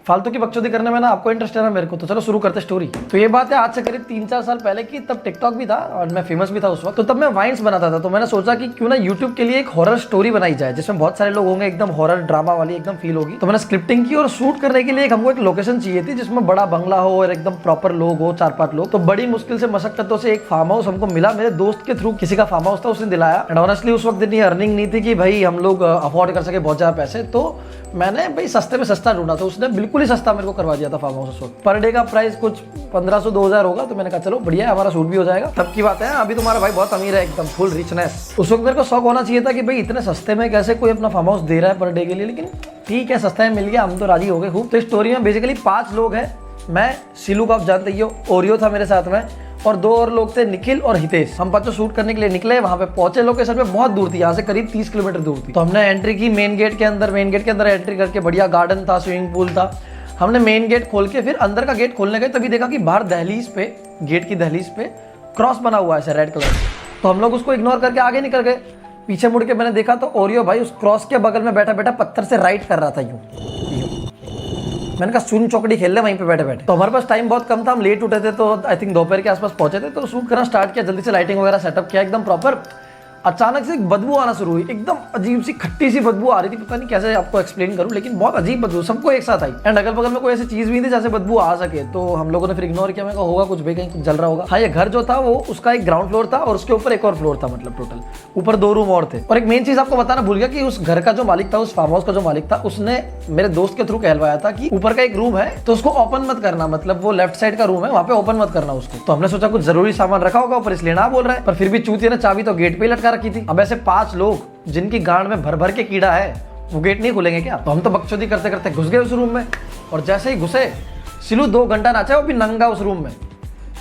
फालतू की बकचोदी करने में ना आपको इंटरेस्ट है ना मेरे को, तो चलो शुरू करते स्टोरी। तो ये बात है आज से करीब 3-4 साल पहले की, तब टिकटॉक भी था और मैं फेमस भी था उस वक्त। तो तब मैं वाइन्स बनाता था, तो मैंने सोचा कि क्यों ना यूट्यूब के लिए एक हॉरर स्टोरी बनाई जाए जिसमें बहुत सारे लोग होंगे, एकदम हॉरर ड्रामा वाली एकदम फील होगी। तो मैंने स्क्रिप्टिंग की और शूट करने के लिए हमको एक लोकेशन चाहिए थी जिसमें बड़ा बंगला हो और एकदम प्रॉपर लोग हो, 4-5 लोग। तो बड़ी मुश्किल से मशक्कतों से एक फार्म हाउस हमको मिला, मेरे दोस्त के थ्रू किसी का फार्म हाउस था, उसने दिलाया। एंड ऑनेस्टली उस वक्त इतनी अर्निंग नहीं थी कि भाई हम लोग अफोर्ड कर सके बहुत ज्यादा पैसे, तो मैंने भाई सस्ते में सस्ता ढूंढा, तो उसने बिल्कुल ही सस्ता मेरे को करवा दिया था फार्म हाउस। उस वक्त पर डे का प्राइस कुछ 1500-2000 होगा, तो मैंने कहा चलो बढ़िया है, हमारा शूट भी हो जाएगा। तब की बात है, अभी तुम्हारा भाई बहुत अमीर है, एकदम फुल रिचनेस। उस वक्त मेरे को शौक होना चाहिए था कि भाई इतने सस्ते में कैसे कोई अपना फार्म हाउस दे रहा है पर डे के लिए, लेकिन ठीक है सस्ता में मिल गया, हम तो राजी हो गए खूब। तो स्टोरी में बेसिकली 5 लोग हैं, मैं, सिलू को आप जानते ही हो, ओरियो था मेरे साथ में, और 2 और लोग थे, निखिल और हितेश। हम 5 शूट करने के लिए निकले, वहां पे पहुंचे, लोकेशन पे बहुत दूर थी, यहाँ से करीब 30 किलोमीटर दूर थी। तो हमने एंट्री की मेन गेट के अंदर एंट्री करके, बढ़िया गार्डन था, स्विमिंग पूल था। हमने मेन गेट खोल के फिर अंदर का गेट खोलने गए, तभी देखा कि बाहर दहलीज पे, गेट की दहलीज पे क्रॉस बना हुआ है रेड कलर। तो हम लोग उसको इग्नोर करके आगे निकल गए। पीछे मुड़ के मैंने देखा तो ओरियो भाई उस क्रॉस के बगल में बैठा बैठा पत्थर से राइट कर रहा था यूं। मैंने कहा सुन चौकड़ी खेल ले वहीं पे बैठे बैठे। तो हमारे पास टाइम बहुत कम था, हम लेट उठे थे, तो आई थिंक दोपहर के आसपास पहुंचे थे। तो शूट करना स्टार्ट किया, जल्दी से लाइटिंग वगैरह सेटअप किया एकदम प्रॉपर। अचानक से एक बदबू आना शुरू हुई, एकदम अजीब सी खट्टी सी बदबू आ रही थी, पता नहीं कैसे आपको एक्सप्लेन करूं, लेकिन बहुत अजीब बदबू सबको एक साथ आई। एंड अगल बगल में कोई ऐसी चीज भी नहीं थी जैसे बदबू आ सके। तो हम लोगों ने फिर इग्नोर किया, मैं कहा होगा कुछ भाई, कहीं कुछ जल रहा होगा। हाँ, ये घर जो था वो उसका एक ग्राउंड फ्लोर था और उसके ऊपर एक और फ्लोर था, मतलब टोटल ऊपर 2 रूम और थे। और एक मेन चीज आपको बताना भूल गया कि उस घर का जो मालिक था, उस फार्म हाउस का जो मालिक था, उसने मेरे दोस्त के थ्रू कहलवाया था कि ऊपर का एक रूम है तो उसको ओपन मत करना, मतलब वो लेफ्ट साइड का रूम है, वहां पे ओपन मत करना उसको। तो हमने सोचा कुछ जरूरी सामान रखा होगा ऊपर, इसलिए ना बोल रहा है, पर फिर भी चूतिया ने चाबी तो गेट पे ही लटका रखी थी। अब ऐसे 5 लोग जिनकी गांड में भर भर के कीड़ा है, वो गेट नहीं खुलेंगे क्या? तो हम तो बकचोदी करते करते घुस गए उस रूम में। और जैसे ही घुसे, सिलू 2 घंटा नाचा, वो भी नंगा उस रूम में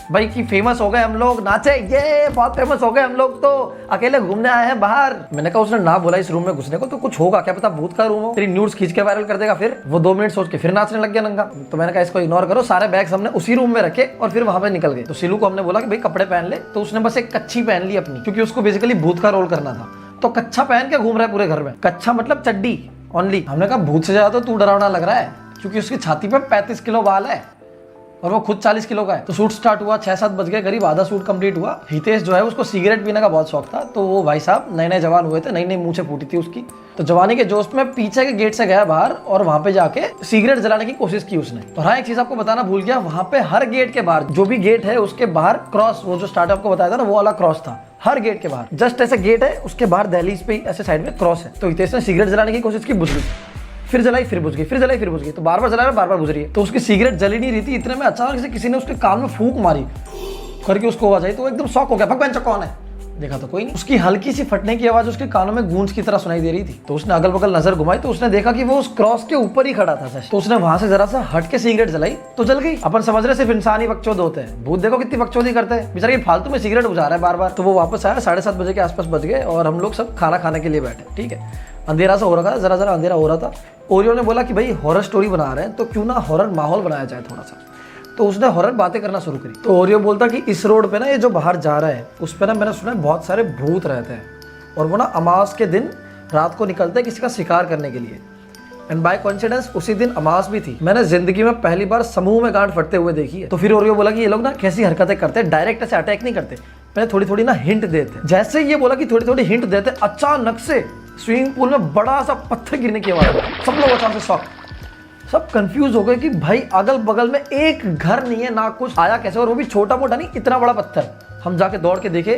भाई, कि फेमस हो गए हम लोग, नाचे, ये बहुत फेमस हो गए हम लोग, तो अकेले घूमने आए हैं बाहर। मैंने कहा उसने ना बोला इस रूम में घुसने को, तो कुछ होगा क्या पता भूत का रूम हो, तेरी न्यूड्स खींच के वायरल कर देगा। फिर वो 2 मिनट सोच के फिर नाचने लग गया नंगा। तो मैंने कहा इसको इग्नोर करो, सारे बैग्स हमने उसी रूम में रखे और फिर वहां पे निकल गए। तो सिलू को हमने बोला कि भाई कपड़े पहन ले, तो उसने बस एक कच्छी पहन ली अपनी, क्योंकि उसको बेसिकली भूत का रोल करना था। तो कच्छा पहन के घूम रहा है पूरे घर में, कच्छा मतलब चड्डी ओनली। हमने कहा भूत से ज्यादा तो तू डरावना लग रहा है, क्योंकि उसकी छाती पे 35 किलो बाल है और वो खुद 40 किलो का है। तो शूट स्टार्ट हुआ, 6-7 बज गए करीब, आधा शूट कंप्लीट हुआ। हितेश जो है उसको सिगरेट पीने का बहुत शौक था, तो वो भाई साहब नए जवान हुए थे, नई मूंछें फूटी थी उसकी, तो जवानी के जोश में पीछे के गेट से गया बाहर और वहां पे जाके सिगरेट जलाने की कोशिश की उसने। और हाँ, एक चीज आपको बताना भूल गया, वहां पे हर गेट के बाहर, जो भी गेट है उसके बाहर क्रॉस, वो जो स्टार्ट आपको बताया था ना, वो वाला क्रॉस था हर गेट के बाहर। जस्ट ऐसे गेट है, उसके बाहर दहलीज पे ऐसे साइड में क्रॉस है। तो हितेश ने सिगरेट जलाने की कोशिश की, बुझ गई, फिर जलाई, फिर बुझ गई, फिर जलाई, फिर बुझ गई, तो बार बार जला रहा, बार बार बुझ रही है। तो उसकी सिगरेट जली नहीं रही थी, इतने में अचानक से किसी ने उसके कान में फूंक मारी करके, उसको आवाज आई, तो वो एकदम शॉक हो गया, भगवान कौन है? देखा तो कोई नहीं। उसकी हल्की सी फटने की आवाज उसके कानों में गूंज की तरह सुनाई दे रही थी। तो उसने अगल बगल नजर घुमाई, तो उसने देखा कि वो उस क्रॉस के ऊपर ही खड़ा था। तो उसने वहां से जरा सा हट के सिगरेट जलाई, तो जल गई। अपन समझ रहे सिर्फ इंसान ही बकचोद होते हैं, भूत देखो कितनी बकचोदी करते हैं, बेचारा ये फालतू में सिगरेट बुझा रहा है बार बार। तो वो वापस आया, 7:30 बजे के आसपास बज गए और हम लोग सब खाना खाने के लिए बैठे। ठीक है, अंधेरा सा हो रहा था, जरा जरा अंधेरा हो रहा था। ओरियो ने बोला कि भाई हॉरर स्टोरी बना रहे हैं, तो क्यों ना हॉरर माहौल बनाया जाए थोड़ा सा। तो उसने हॉरर बातें करना शुरू करी। तो ओरियो बोलता कि इस रोड पे ना, ये जो बाहर जा रहा है उस पे ना, मैंने सुना है बहुत सारे भूत रहते हैं, और वो ना अमावस के दिन रात को निकलते हैं किसी का शिकार करने के लिए। एंड बाय कोइंसिडेंस उसी दिन अमावस भी थी। मैंने जिंदगी में पहली बार समूह में गांठ फटते हुए देखी है। तो फिर ओरियो बोला कि ये लोग ना कैसी हरकतें करते हैं, डायरेक्ट ऐसे अटैक नहीं करते, पहले थोड़ी थोड़ी ना हिंट देते। जैसे ये बोला कि थोड़ी थोड़ी हिंट देते, अचानक से स्विमिंग पूल में बड़ा सा पत्थर गिरने की आवाज। सब लोग अचानक से शॉक, सब कंफ्यूज हो गए कि भाई अगल बगल में एक घर नहीं है, ना कुछ, आया कैसे, और वो भी छोटा मोटा नहीं, इतना बड़ा पत्थर। हम जाके दौड़ के देखे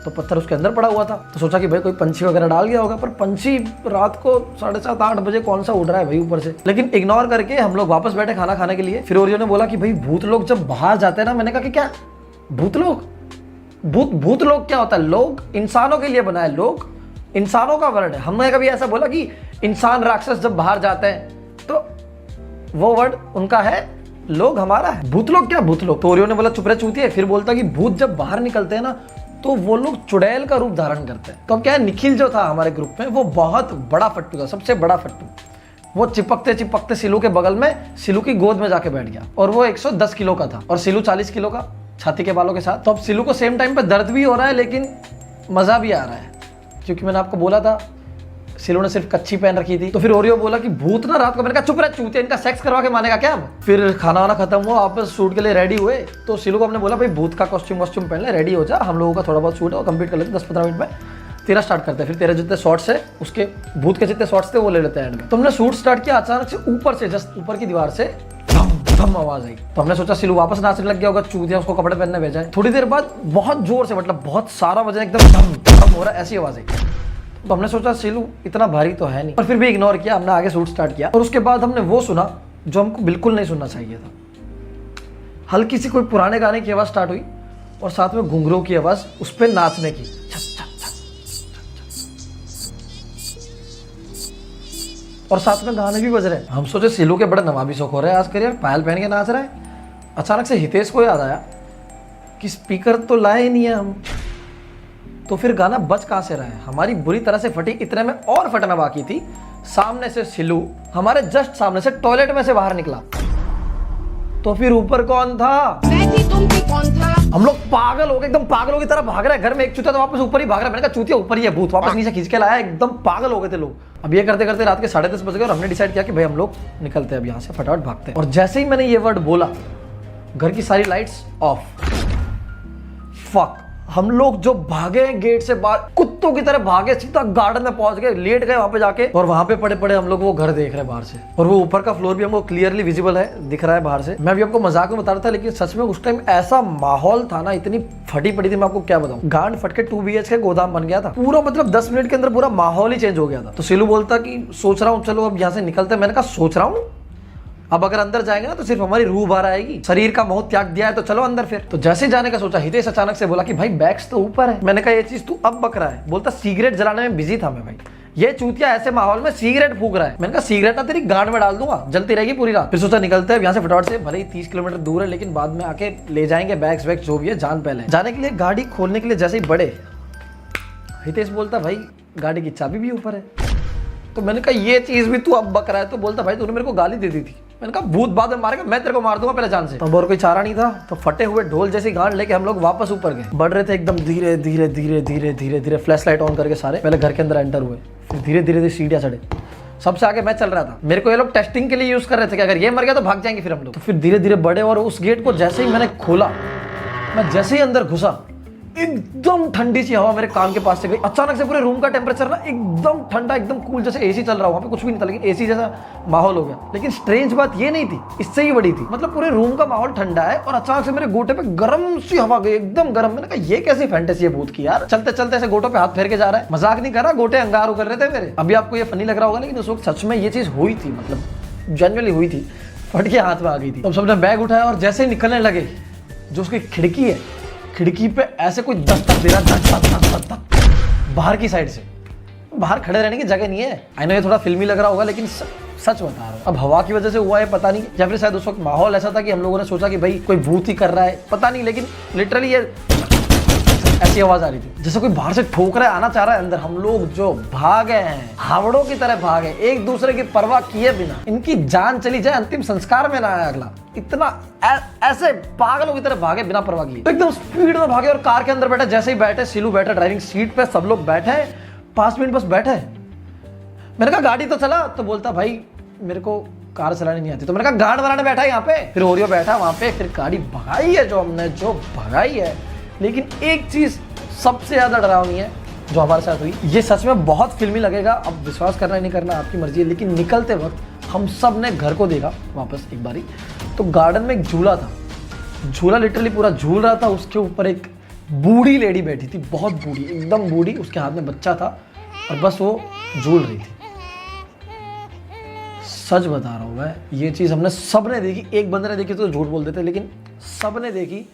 तो पत्थर उसके अंदर पड़ा हुआ था। तो सोचा कि भाई कोई पंछी वगैरह डाल गया होगा, पर पंछी रात को 7:30-8 बजे कौन सा उड़ रहा है भाई ऊपर से। लेकिन इग्नोर करके हम लोग वापस बैठे खाना खाने के लिए। फिर ओरियो ने बोला कि भाई भूत लोग जब बाहर जाते हैं ना, मैंने कहा कि क्या भूत लोग, भूत लोग क्या होता है? लोग इंसानों के लिए बनाए, लोग इंसानों का वर्ड है। हमने कभी ऐसा बोला कि इंसान राक्षस जब बाहर जाते हैं, तो वो वर्ड उनका है, लोग हमारा है। भूत लोग क्या, भूत लोग। तो ओरियो ने बोला चुप रहे चूतिए। फिर बोलता कि भूत जब बाहर निकलते हैं ना, तो वो लोग चुड़ैल का रूप धारण करते हैं। तो अब क्या है, निखिल जो था हमारे ग्रुप में, वो बहुत बड़ा फट्टू था, सबसे बड़ा फट्टू। वो चिपकते चिपकते सिलू के बगल में, सिलू की गोद में जाके बैठ गया, और वो 110 किलो का था और सिलू 40 किलो का, छाती के बालों के साथ। तो अब सिलू को सेम टाइम पे दर्द भी हो रहा है, लेकिन मजा भी आ रहा है, क्योंकि मैंने आपको बोला था सिलू ने सिर्फ कच्ची पहन रखी थी। तो फिर ओरियो बोला कि भूत ना रात को, मैंने कहा चुप रह चूतिया, इनका सेक्स करवा के मानेगा क्या हम। फिर खाना वाना खत्म हुआ, वापस शूट के लिए रेडी हुए। तो सिलू को हमने बोला भाई भूत का कॉस्ट्यूम पहन ले, रेडी हो जा, हम लोगों का थोड़ा बहुत शूट है वो कंप्लीट कर लेते 10-15 मिनट में, तेरा स्टार्ट करते हैं। फिर तेरे जितने शॉट्स है उसके भूत के जितने शॉट्स थे वो ले लेते हैं एंड में। तो हमने शूट स्टार्ट किया, अचानक से ऊपर से जस्ट ऊपर की दीवार से धम आवाज आई। तो हमने सोचा सिलू वापस नाचने लग गया होगा, चूतिया उसको कपड़े पहनने भेजा है। थोड़ी देर बाद बहुत जोर से, मतलब बहुत सारा वजन एकदम धम हो रहा है, ऐसी आवाज आई। तो हमने सोचा सिलू इतना भारी तो है नहीं, पर फिर भी इग्नोर किया, हमने आगे शूट स्टार्ट किया। और उसके बाद हमने वो सुना जो हमको बिल्कुल नहीं सुनना चाहिए था। हल्की सी कोई पुराने गाने की आवाज स्टार्ट हुई और साथ में घुंघरू की आवाज, उस पर नाचने की, और साथ में गाने भी बज रहे हैं। हम सोचे सिलू के बड़े नवाबी शौक हो रहे हैं आज करियर, पायल पहन के नाच रहा है। अचानक से हितेश को याद आया कि स्पीकर तो लाए ही नहीं है हम, तो फिर गाना बज कहां से रहा है। हमारी बुरी तरह से फटी, इतने में और फटना बाकी थी। सामने से सिलू हमारे जस्ट सामने से टॉयलेट में से बाहर निकला। तो फिर ऊपर कौन था? तुम भी कौन था? हम लोग पागल हो गए, एकदम पागलों की तरह भाग रहे हैं। घर में एक चूतिया तो वापस ऊपर ही भाग रहा है। मैंने कहा चूतिया ऊपर ही है, भूत वापस नीचे खींच के लाया। एकदम पागल हो गए थे लोग। अब ये करते करते रात के 10:30 बज गए और हमने डिसाइड किया कि भाई हम लोग निकलते हैं अब यहाँ से, फटाफट भागते हैं। और जैसे ही मैंने ये वर्ड बोला, घर की सारी लाइट्स ऑफ। फक, हम लोग जो भागे गेट से बाहर, कुत्तों की तरह भागे, सीधा गार्डन में पहुंच गए, लेट गए वहां पे जाके, और वहां पे पड़े पड़े हम लोग वो घर देख रहे हैं बाहर से। और वो ऊपर का फ्लोर भी हमको क्लियरली विजिबल है, दिख रहा है बाहर से। मैं भी आपको मजाक में बता रहा था, लेकिन सच में उस टाइम ऐसा माहौल था ना, इतनी फटी पड़ी थी, मैं आपको क्या बताऊं। गांड फट के 2 BHK गोदाम बन गया था पूरा, मतलब 10 मिनट के अंदर पूरा माहौल ही चेंज हो गया था। तो सिलू बोलता कि सोच रहा हूँ चलो अब यहाँ से निकलते हैं। मैंने कहा सोच रहा हूँ, अब अगर अंदर जाएंगे ना तो सिर्फ हमारी रूह बाहर आएगी, शरीर का मोह त्याग दिया है तो चलो अंदर। फिर तो जैसे जाने का सोचा, हितेश अचानक से बोला कि भाई बैग्स तो ऊपर है। मैंने कहा ये चीज तू अब बक रहा है। बोलता सिगरेट जलाने में बिजी था मैं। भाई ये चूतिया ऐसे माहौल में सिगरेट फूक रहा है। मैंने कहा सिगरेट ना तेरी गांड में डाल दूंगा, जलती रहेगी पूरी रात। फिर सोचा निकलते हैं यहाँ से फटाफट से, भले ही 30 किलोमीटर दूर है, लेकिन बाद में आके ले जाएंगे बैग्स वैग्स जो भी है, जान पहले। जाने के लिए गाड़ी खोलने के लिए जैसे ही बढ़े, हितेश बोलता भाई गाड़ी की चाबी भी ऊपर है। तो मैंने कहा ये चीज भी तू अब बक रहा है। तो बोलता भाई तूने मेरे को गाली दे दी थी। मैंने कहा भूत बाद में मारेगा, मैं तेरे को मार दूंगा पहले जान से। तो और कोई चारा नहीं था। तो फटे हुए ढोल जैसी गांड लेके हम लोग वापस ऊपर गए। बढ़ रहे थे एकदम धीरे धीरे धीरे धीरे धीरे धीरे, फ्लैश लाइट ऑन करके सारे पहले घर के अंदर एंटर हुए। फिर धीरे धीरे सीढ़ियां चढ़े। सबसे आगे मैं चल रहा था। मेरे को ये लोग टेस्टिंग के लिए यूज कर रहे थे कि अगर ये मर गया तो भाग जाएंगे फिर हम लोग। तो फिर धीरे धीरे बढ़े और उस गेट को जैसे ही मैंने खोला, मैं जैसे ही अंदर घुसा, एकदम ठंडी सी हवा मेरे कान के पास से गई। अचानक से पूरे रूम का टेम्परेचर ना एकदम ठंडा, एकदम कूल, जैसे एसी चल रहा हो। वहाँ पे कुछ भी नहीं था लेकिन एसी जैसा माहौल हो गया। लेकिन स्ट्रेंज बात ये नहीं थी, इससे ही बड़ी थी। मतलब पूरे रूम का माहौल ठंडा है और अचानक से मेरे गोटे पे गर्म सी हवा गई, एकदम गर्म। मैंने कहा ये कैसी फैंटेसी है भूत की यार। चलते चलते ऐसे गोटों पे हाथ फेर के जा रहा है। मजाक नहीं कर रहा, गोटे अंगार कर रहे थे मेरे। अभी आपको ये फनी लग रहा होगा, लेकिन उस वक्त सच में ये चीज हुई थी, मतलब जेन्युइनली हुई थी। फट के हाथ में आ गई थी। तो सबने बैग उठाया और जैसे ही निकलने लगे, जो उसकी खिड़की है, खिड़की पे ऐसे कोई दस्तक दे रहा, बाहर की साइड से। बाहर खड़े रहने की जगह नहीं है। आई नो ये थोड़ा फिल्मी लग रहा होगा, लेकिन सच बता रहा हूँ। अब हवा की वजह से हुआ है पता नहीं, या फिर शायद उस वक्त माहौल ऐसा था कि हम लोगों ने सोचा कि भाई कोई भूत ही कर रहा है, पता नहीं। लेकिन लिटरली ये ऐसी आवाज आ रही थी जैसे कोई बाहर से ठोक रहा है, आना चाह रहा है अंदर। हम लोग जो भागे हैं, हावड़ों की तरह भागे, एक दूसरे की परवाह किए बिना। इनकी जान चली जाए, अंतिम संस्कार में ना आया अगला। इतना ऐसे पागलों की तरह भागे बिना परवाह किए। तो एकदम स्पीड में भागे और कार के अंदर बैठे। जैसे ही बैठे, सिलू बैठा ड्राइविंग सीट पे, सब लोग बैठे, 5 मिनट बस बैठे। मैंने कहा गाड़ी तो चला। तो बोलता भाई मेरे को कार चलानी नहीं आती। तो मैंने कहा गार्ड बनाने बैठा है यहाँ पे। फिर ओरियो बैठा वहां पे। फिर गाड़ी भगाई है जो हमने, जो भगाई है। लेकिन एक चीज सबसे ज्यादा डरावनी है जो हमारे साथ हुई। ये सच में बहुत फिल्मी लगेगा, अब विश्वास करना नहीं करना आपकी मर्जी है। लेकिन निकलते वक्त हम सब ने घर को देखा वापस एक बारी। तो गार्डन में एक झूला था, झूला लिटरली पूरा झूल रहा था। उसके ऊपर एक बूढ़ी लेडी बैठी थी, बहुत बूढ़ी, एकदम बूढ़ी। उसके हाथ में बच्चा था और बस वो झूल रही थी। सच बता रहा हूँ मैं, ये चीज़ हमने सब ने देखी। एक बंदे ने देखी तो झूठ बोल देते, लेकिन सब ने देखी।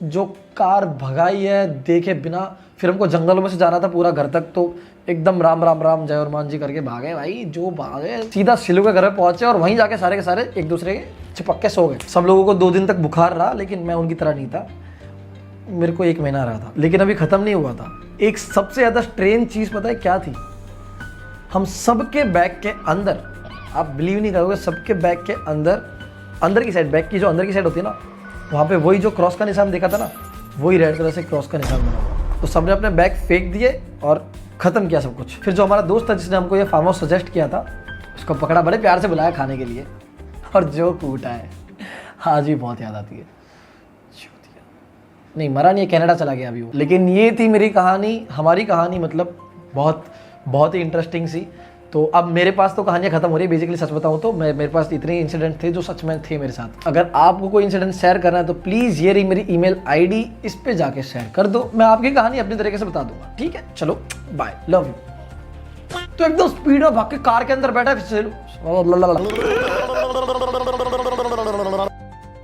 जो कार भगाई है देखे बिना। फिर हमको जंगलों में से जाना था पूरा घर तक, तो एकदम राम राम राम जय हनुमान जी करके भागे भाई। जो भागे सीधा सिलू के घर में पहुंचे और वहीं जाके सारे के सारे एक दूसरे के चिपक के सो गए। सब लोगों को 2 दिन तक बुखार रहा, लेकिन मैं उनकी तरह नहीं था। मेरे को 1 महीना रहा था, लेकिन अभी खत्म नहीं हुआ था। एक सबसे ज्यादा स्ट्रेंज चीज पता है क्या थी? हम सबके बैग के अंदर, आप बिलीव नहीं करोगे, सबके बैग के अंदर की साइड, बैग की जो अंदर की साइड होती है ना, वहाँ पे वही जो क्रॉस का निशान देखा था ना, वही रेड कलर से क्रॉस का निशान बना हुआ। तो सबने अपने बैग फेंक दिए और खत्म किया सब कुछ। फिर जो हमारा दोस्त था जिसने हमको ये फार्म हाउस सजेस्ट किया था, उसको पकड़ा, बड़े प्यार से बुलाया खाने के लिए, और जो कूटा है आज भी बहुत याद आती है। नहीं मरा नहीं है, कनाडा चला गया अभी वो। लेकिन ये थी मेरी कहानी, हमारी कहानी, मतलब बहुत ही इंटरेस्टिंग सी। तो अब मेरे पास तो कहानियाँ खत्म हो रही है बेसिकली, सच बताऊँ तो मेरे पास इतने इंसिडेंट थे जो सच में थे मेरे साथ। अगर आपको कोई इंसिडेंट शेयर करना है तो प्लीज़ ये रही मेरी ईमेल आईडी, इस पे जाके शेयर कर दो, मैं आपकी कहानी अपनी तरीके से बता दूंगा। ठीक है, चलो बाय, लव यू। तो एकदम स्पीड में भाग के कार के अंदर बैठा,